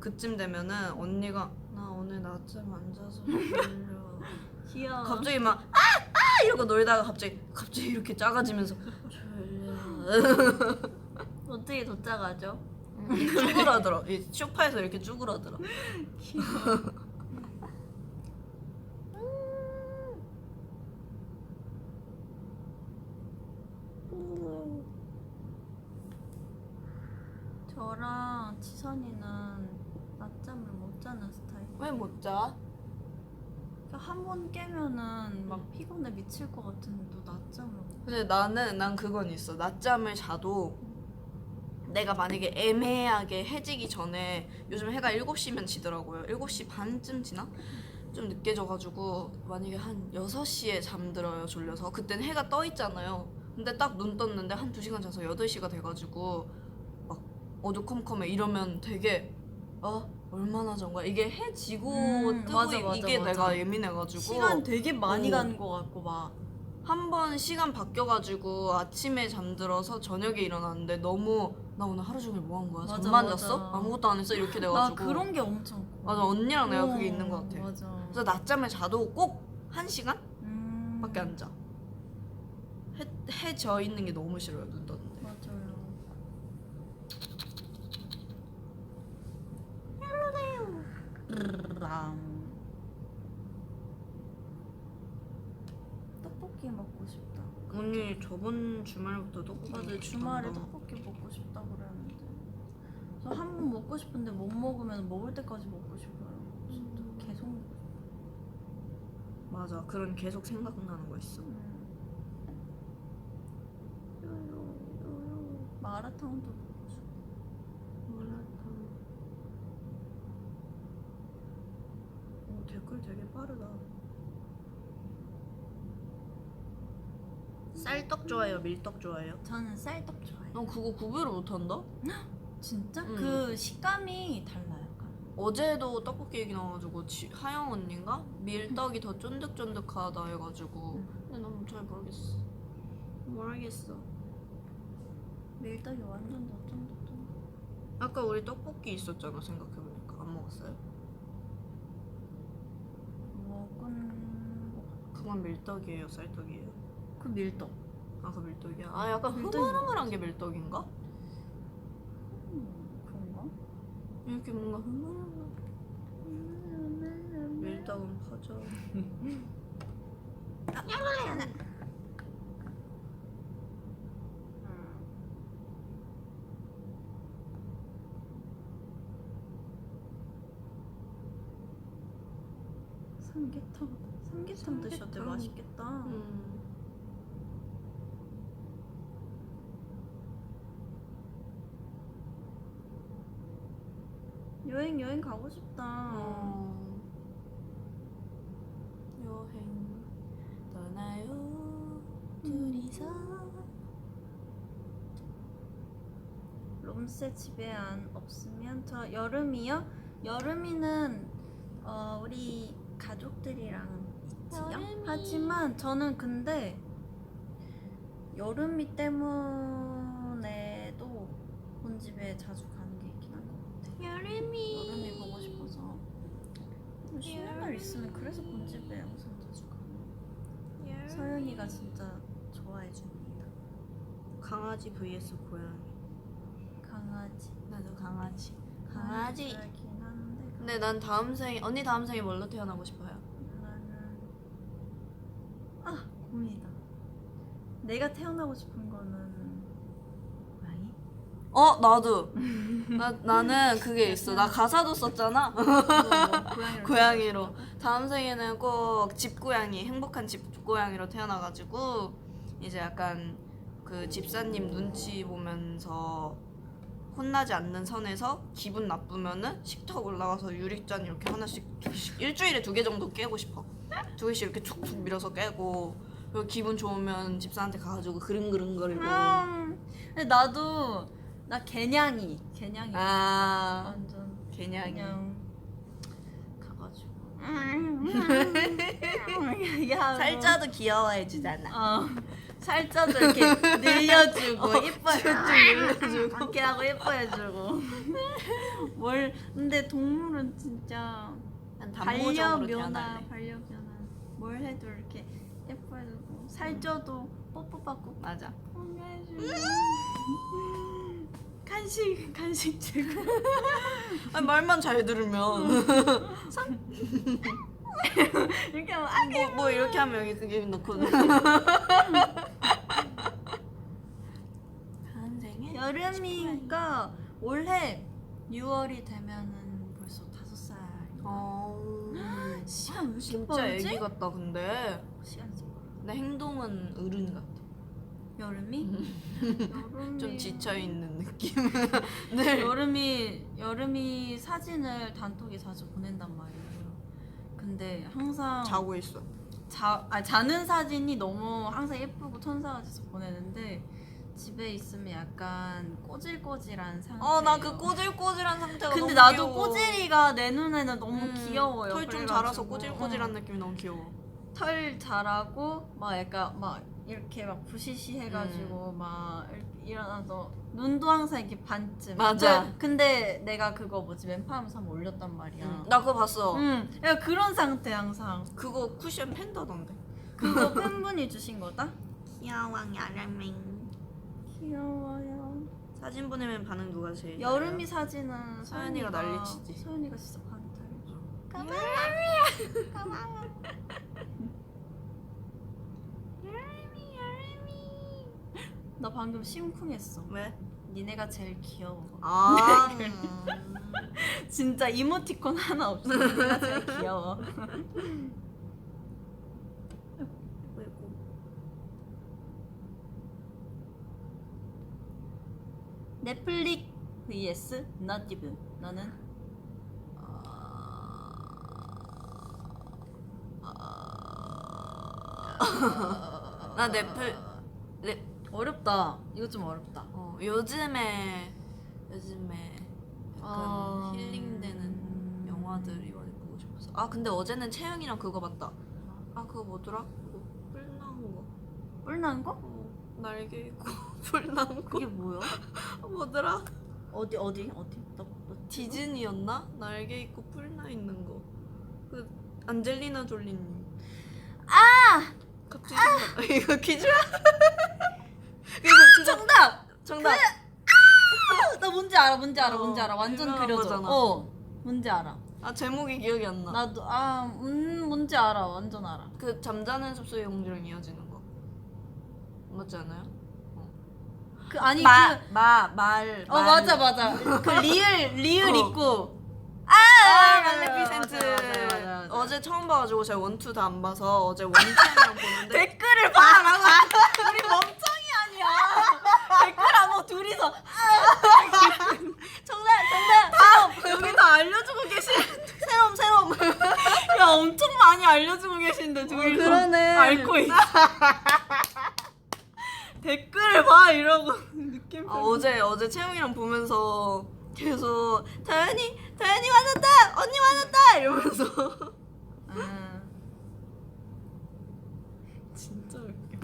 그쯤 되면은 언니가 나 오늘 낮잠 안 자서 졸려 귀여워. 갑자기 막 아! 이러고 놀다가 갑자기 이렇게 작아지면서 졸려 어떻게 도착하죠? 쭈그러들어 이 소파에서 이렇게 쭈그러들어 저랑 지선이는 낮잠을 못 자는 스타일. 왜 못 자? 한 번 깨면은 막 피곤해 미칠 것 같은데 또 낮잠을 못. 근데 난 그건 있어. 낮잠을 자도 내가 만약에 애매하게 해지기 전에 요즘 해가 7시면 지더라고요. 7시 반쯤 지나? 좀 늦게 져가지고 만약에 한 6시에 잠들어요 졸려서 그땐 해가 떠 있잖아요. 근데 딱 눈 떴는데 한 2시간 자서 8시가 돼가지고 막 어두컴컴해 이러면 되게 얼마나 잔 거야? 이게 해 지고 뜨고 맞아, 이게 맞아. 내가 예민해가지고 시간 되게 많이 어. 가는 것 같고 막. 한 번 시간 바뀌어가지고 아침에 잠들어서 저녁에 일어났는데 너무 나 오늘 하루 종일 뭐 한 거야? 맞아, 잠만 맞아. 잤어? 아무것도 안 했어? 이렇게 나 돼가지고 그런 게 엄청. 맞아 언니랑 내가 어, 그게 있는 것 같아. 맞아. 그래서 낮잠을 자도 꼭 1시간? 밖에 안 자. 해 져 있는 게 너무 싫어요 눈 떴는데. 맞아요. 떡볶이 먹고 싶다. 언니 저번 주말부터 떡볶이 맞아 먹고 주말에 싶단다. 떡볶이 먹고 싶다 그랬는데 저 한 번 먹고 싶은데 못 먹으면 먹을 때까지 먹고 싶어요. 진짜 계속 먹고 싶어. 맞아 그런 계속 생각나는 거 있어. 마라탕도 먹고 싶어. 오 댓글 되게 빠르다. 쌀떡 좋아해요? 밀떡 좋아해요? 저는 쌀떡 좋아해요. 난 그거 구별을 못한다? 진짜? 응. 그 식감이 달라요. 약간. 어제도 떡볶이 얘기 나와가지고 하영 언니인가? 밀떡이 더 쫀득쫀득하다 해가지고 근데 난 잘 모르겠어 밀떡이 완전 더 쫀득쫀득. 아까 우리 떡볶이 있었잖아 생각해보니까 안 먹었어요? 먹은 그건 밀떡이에요 쌀떡이에요? 그 밀떡. 아 그 밀떡이야? 아 약간 밀떡인 흐물흐물한 게 밀떡인가? 그런가? 이렇게 뭔가 흐물흐물 밀떡은 퍼져 삼계탕 드셔도 삼계탕. 맛있겠다. 여행 가고 싶다. 여행 떠나요 둘이서. 롬세 집에 안 없으면 저 여름이요? 여름이는 우리 가족들이랑 있지요. 여름이. 하지만 저는 근데 여름이 때문에도 본집에 자주 가는 게 있긴 한 것 같아. 여름이 보고 싶어서 쉬는 날 있으면 그래서 본집에 항상 자주 가. 서연이가 진짜 좋아해 줍니다. 강아지 vs 고양이. 강아지. 나도 강아지. 좋아하긴 하는데 근데 난 언니 다음 생에 뭘로 태어나고 싶어요? 나는 고민이다. 내가 태어나고 싶은 거는 고양이? 나도. 나는 그게 있어. 나 가사도 썼잖아. 고양이로. 다음 생에는 꼭 집고양이, 행복한 집고양이로 태어나가지고 이제 약간 그 집사님 눈치 보면서 혼나지 않는 선에서 기분 나쁘면은 식탁 올라가서 유리잔 이렇게 하나씩 일주일에 2개 정도 깨고 싶어. 2개씩 이렇게 툭툭 밀어서 깨고, 그리고 기분 좋으면 집사한테 가가지고 그릉그릉거리고. 근데 나도 나 개냥이 아, 완전 개냥이. 그냥 가가지고 야 살쪄도 귀여워해주잖아. 살쪄도 이렇게 늘려주고 이렇게 하고 예뻐해주고 근데 동물은 진짜 난 단모적으로 반려묘나 태어날래. 뭘 해도 이렇게 예뻐해주고 살쪄도 뽀뽀받고 맞아. 뽀뽀해주고 간식 주고 아니, 말만 잘 들으면. 이렇게 하면 뭐 이렇게 하면 여기 그게 넣거든. 다음 생에? 여름이니까 올해 6월이 되면은 벌써 5살. 시간 왜 이렇게 진짜 빠르지? 애기 같다 근데. 시간 진짜 빠르다. 내 행동은 어른 같아. 여름이? 좀 지쳐있는 느낌. 여름이 사진을 단톡에 자주 보낸단 말이에요. 근데 항상 자고 있어. 자는 사진이 너무 항상 예쁘고 천사같이서 보내는데 집에 있으면 약간 꼬질꼬질한 상태. 나 그 꼬질꼬질한 상태가 근데 너무 나도 귀여워. 꼬질이가 내 눈에는 너무 귀여워요. 털 좀 그래가지고. 자라서 꼬질꼬질한 느낌이 너무 귀여워. 털 자라고 막 약간 막 이렇게 막 부시시 해가지고 막 이렇게 일어나서 눈도 항상 이렇게 반쯤. 맞아. 근데 내가 그거 뭐지 맨파하면서 한번 올렸단 말이야. 나 그거 봤어. 야 그런 상태 항상. 그거 쿠션 팬더던데. 그거 팬분이 주신 거다? 귀여워 야라맹. 귀여워요. 사진 보내면 반응 누가 제일 여름이 사진은 서연이가 난리치지. 서연이가 진짜 반응 잘해줘. 나 방금 심쿵했어. 왜? 니네가 제일 귀여워. 아 진짜 이모티콘 하나 없어. 니네가 제일 귀여워. 넷플릭 vs 너티브. 너는? 나 어렵다. 이거 좀 어렵다. 요즘에 약간 힐링되는 음. 영화들이 많이 보고 싶어서. 아 근데 어제는 채영이랑 그거 봤다. 아 그거 뭐더라? 그거 뿔 나온 거. 뿔난 거? 날개 있고 뿔 나온 거. 그게 뭐야? 뭐더라? 어디? 너 디즈니였나? 날개 있고 뿔 나 있는 거. 그 안젤리나 졸리님. 갑자기 생각. 이거 퀴즈야? 정답! 정답. 나 뭔지 알아. 완전 유명한 그려져. 거잖아. 뭔지 알아. 아 제목이 기억이 안 나. 나도 뭔지 알아. 완전 알아. 그 잠자는 숲속의 공주랑 이어지는 거. 맞지 않아요? 맞아. 말. 그 리을 어. 있고 말레피센트. 맞아요. 어제 처음 봐가지고 제가 원투 다 안 봐서 어제 원투랑 보는데 댓글을 봐라고. 우리 멍청이 아니야. 댓글 안 보고 둘이서 정답. 여기 다 알려주고 계시는데. 새롬 야 엄청 많이 알려주고 계신데 둘이서 그러네. 앓고 있어. 댓글을 봐 이러고 느낌. 어제 채영이랑 보면서 계속 다현이 맞았다 언니 맞았다 이러면서 진짜 웃겨.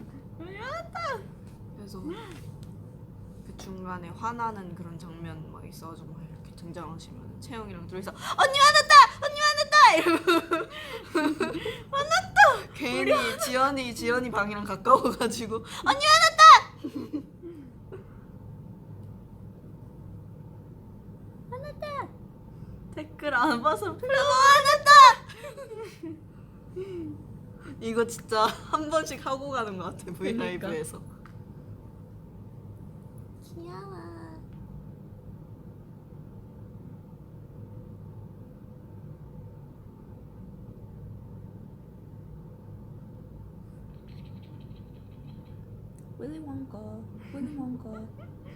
그래서 그 중간에 화나는 그런 장면 막 있어가지고 막 이렇게 등장하시면 채영이랑 둘이서 언니 맞았다 이러고 맞았다 괜히 지연이 방이랑 가까워가지고 언니 맞았다 댓글 안 봐서 이거 진짜 한 번씩 하고 가는 것 같아 브이라이브에서. 귀여워. Willy Wonka,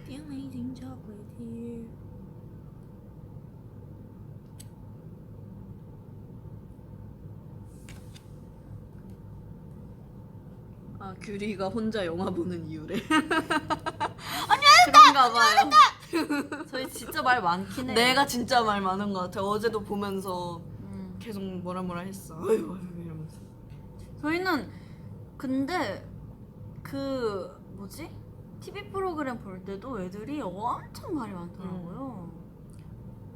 the amazing chocolate here. 아 규리가 혼자 영화 보는 이유래. 그런가 봐요. 저희 진짜 말 많긴 해. 내가 진짜 말 많은 것 같아. 어제도 보면서 음. 계속 뭐라 했어. 아유 이러면서. 저희는 근데 그 뭐지? TV 프로그램 볼 때도 애들이 엄청 말이 많더라고요.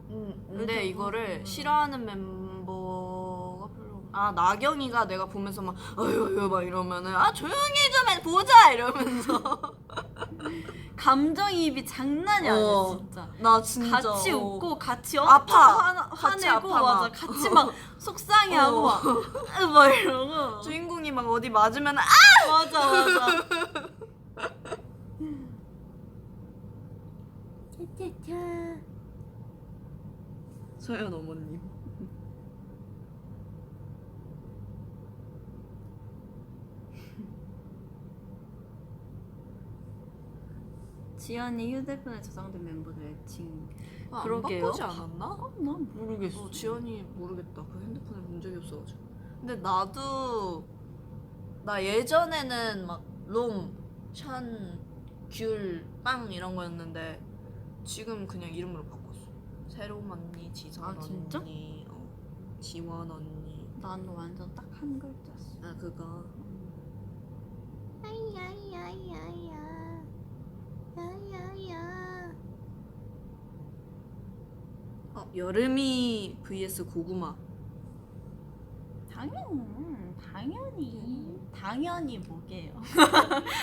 근데 애들 이거를 뭐, 싫어하는 멤버가 별로. 아 나경이가 내가 보면서 막 아유 막 이러면은 아 조용히 좀 해 보자 이러면서. 감정이입이 장난이 아니야 어. 진짜. 나 진짜 같이 웃고 같이 아파. 같이 화내고 아파, 맞아. 막. 같이 막 속상해하고 막 이러고. 주인공이 막 어디 맞으면 아 맞아. 소연 어머님. 지연이 휴대폰에 저장된 멤버들 애칭. 안 그러게요. 바꾸지 않았나? 난 모르겠어. 지연이 모르겠다. 그 핸드폰에 본 적이 없어가지고. 근데 나도 나 예전에는 막 롬, 샨, 귤, 빵 이런 거였는데 지금 그냥 이름으로 바꿨어. 새롬 언니, 지선 아, 진짜? 언니, 지원 언니. 난 완전 딱 한 글자였어. 아 그거. 여름이 vs 고구마. 당연히 뭐게요.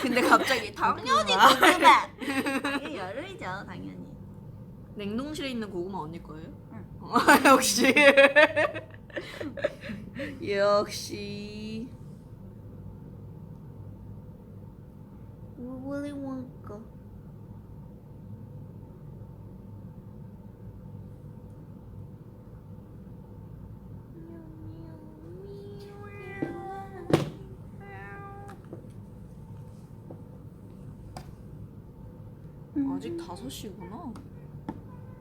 근데 갑자기 당연히 고구마. 당연히 여름이죠, 당연히. 냉동실에 있는 고구마 언니 거예요? 응. 역시. 역시. Willy Wonka. 아직 5시구나.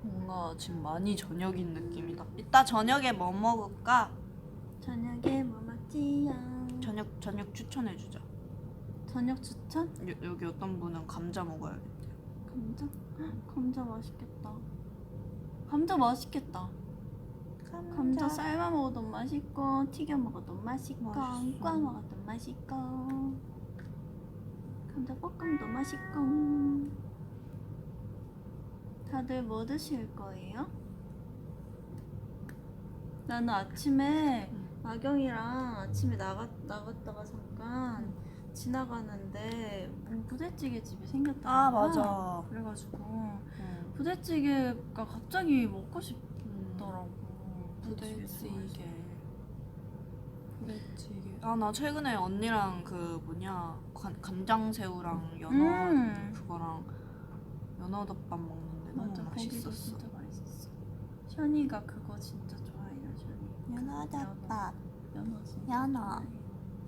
뭔가 지금 많이 저녁인 느낌이다. 이따 저녁에 뭐 먹을까? 저녁에 뭐 먹지요? 저녁 추천해주자. 저녁 추천? 여기 어떤 분은 감자 먹어야겠대. 감자? 감자 맛있겠다. 감자 맛있겠다. 감자 삶아 먹어도 맛있고 튀겨 먹어도 맛있고 맛있어. 구워 먹어도 맛있고 감자 볶음도 맛있고. 다들 뭐 드실 거예요? 나는 아침에 나경이랑 아침에 나갔다가 잠깐 지나가는데 부대찌개 집이 생겼더라고. 그래가지고 부대찌개가 갑자기 먹고 싶더라고. 부대찌개. 아 나 최근에 언니랑 그 뭐냐 간장새우랑 연어 그거랑 연어덮밥 먹는데 너무 맞아, 거기도 맛있었어. 진짜 맛있었어. 션이가 그거 진짜 좋아해요. 션이. 연어 덮밥. 연어 진짜. 연어. 좋아해요.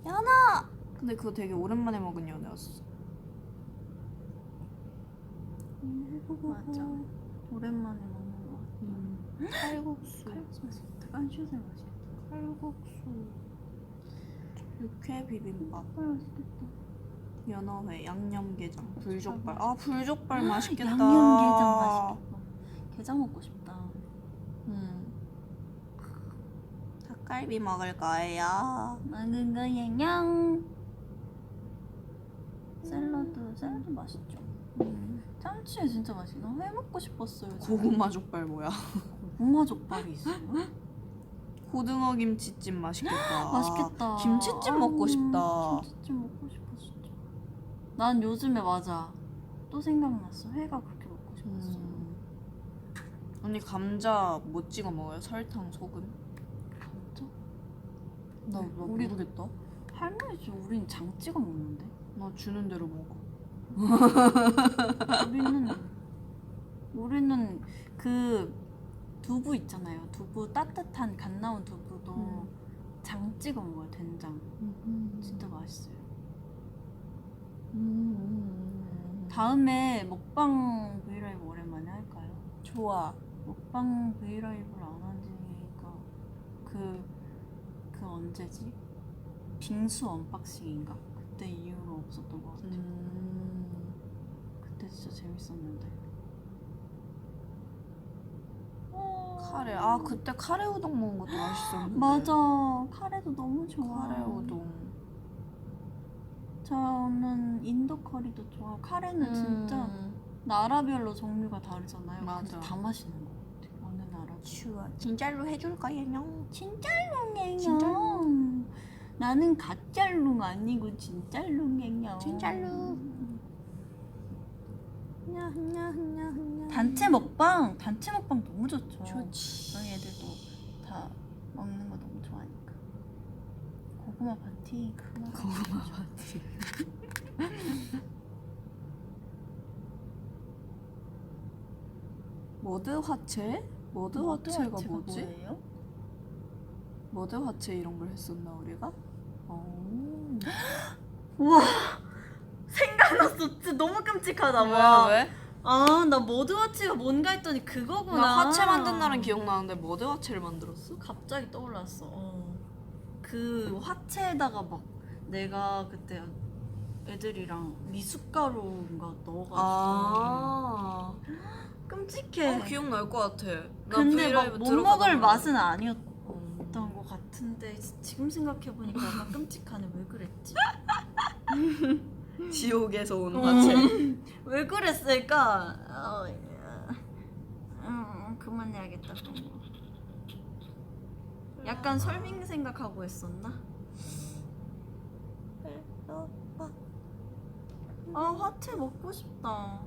연어. 근데 그거 되게 오랜만에 먹은 연어였어. 맞아. 오랜만에 먹는 거 같아. 칼국수. 칼국수 맛있다. 깐슈새 맛있다. 칼국수. 육회 비빔밥. 맛있겠다. 연어회, 양념게장, 불족발. 아 불족발 맛있겠다. 양념게장 맛있겠다. 게장 먹고 싶다. 닭갈비 먹을 거예요. 먹은 거예요. 샐러드 맛있죠. 참치회 진짜 맛있어. 회 먹고 싶었어요. 고구마 족발 뭐야? 고구마 족발이 있어요? 고등어 김치찜 맛있겠다. 맛있겠다. 김치찜 먹고 싶다. 김치찜 먹고 싶어 진짜. 난 요즘에 맞아. 또 생각났어. 회가 그렇게 먹고 싶었어. 언니 감자 뭐 찍어 먹어요? 설탕, 소금? 진짜? 나 우리- 모르겠다. 할머니 집 우린 장 찍어 먹는데. 나 주는 대로 먹어. 우리는 그 두부 있잖아요. 두부 따뜻한 갓 나온 두부도 장 찍어 먹어요. 된장. 진짜 맛있어요. 다음에 먹방 브이라이브 오랜만에 할까요? 좋아. 먹방 브이라이브를 안 한 지가 그 언제지? 빙수 언박싱인가? 그때 이후로 없었던 것 같아요. 그때 진짜 재밌었는데. 카레. 아 그때 카레 우동 먹은 것도 맛있었는데. 맞아. 카레도 너무 좋아. 카레 우동. 저는 인도 커리도 좋아. 카레는 진짜 나라별로 종류가 다르잖아요. 맞아. 근데 다 맛있는 것 같아. 어느 나라. 추워. 진짜로 해줄 거예요. 진짜롱이에요. 진짜로. 나는 가짜롱 아니고 진짜롱이에요. 진짜로. 단체 먹방 너무 좋죠. 좋지. 저희 애들도 다 먹는 거 너무 좋아하니까. 고구마 파티. 고구마 파티. 머드 화채? 머드 화채가 뭐지? 뭐예요? 머드 화채 이런 걸 했었나 우리가? 우와 생각났어. 진짜 너무 끔찍하다. 와. 왜? 아, 나 머드와치가 뭔가 했더니 그거구나. 나 화채 만든 날은 기억나는데 머드 화채를 만들었어? 갑자기 떠올랐어. 그 화채에다가 막 내가 그때 애들이랑 미숫가루인가 넣어가지고 아. 끔찍해. 기억날 것 같아. 나 근데 브이라이브 막 못 들어가다 먹을 보면. 맛은 아니었던 것 같은데 지금 생각해보니까 얼마나 끔찍하네. 왜 그랬지? 지옥에서 온 화채. 왜 그랬을까? 그만해야겠다. 그런 거. 약간 설빙 생각하고 했었나? 아 화채 먹고 싶다.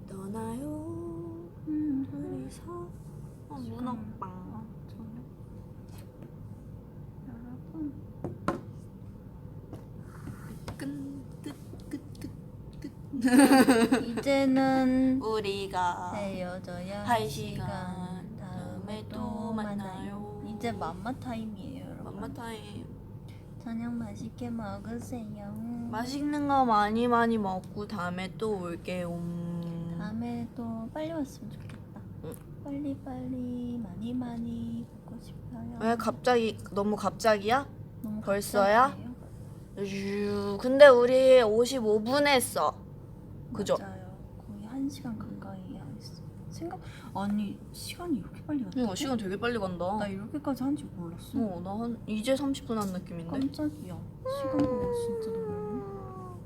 떠나요. 둘이서. 문어빵. 저녁. 여러분 이제는 우리가 헤어져야 할 시간. 다음에 또 만나요. 이제 맘마 타임이에요, 여러분. 맘마 타임. 저녁 맛있게 먹으세요. 맛있는 거 많이 많이 먹고 다음에 또 올게요. 다음에 또 빨리 왔으면 좋겠다. 응. 빨리 많이 보고 싶어요. 왜 갑자기 너무 갑자기야? 너무 벌써야? 갑자기예요? 근데 우리 55분 했어. 그죠? 맞아요. 거의 1시간 가까이 했어. 아니 시간이 이렇게 빨리 갔다. 이거 시간 되게 빨리 간다. 나 이렇게까지 한지 몰랐어. 나 한 이제 30분 한 느낌인데. 깜짝이야. 시간 보고 진짜 너무.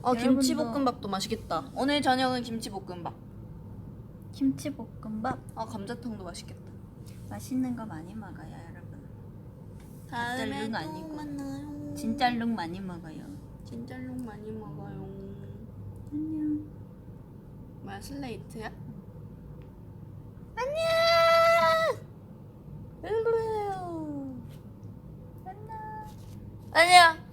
아 여러분도- 김치볶음밥도 맛있겠다. 오늘 저녁은 김치볶음밥. 김치볶음밥 아 감자탕도 맛있겠다. 맛있는 거 많이 먹어요, 여러분. 다음에 짤롱 또 아니고. 만나요. 진짤룩 많이 먹어요. 진짤롱 많이 먹어요. 안녕. 뭐야 슬레이트야? 안녕. 왜 그래요? 안녕. 안녕.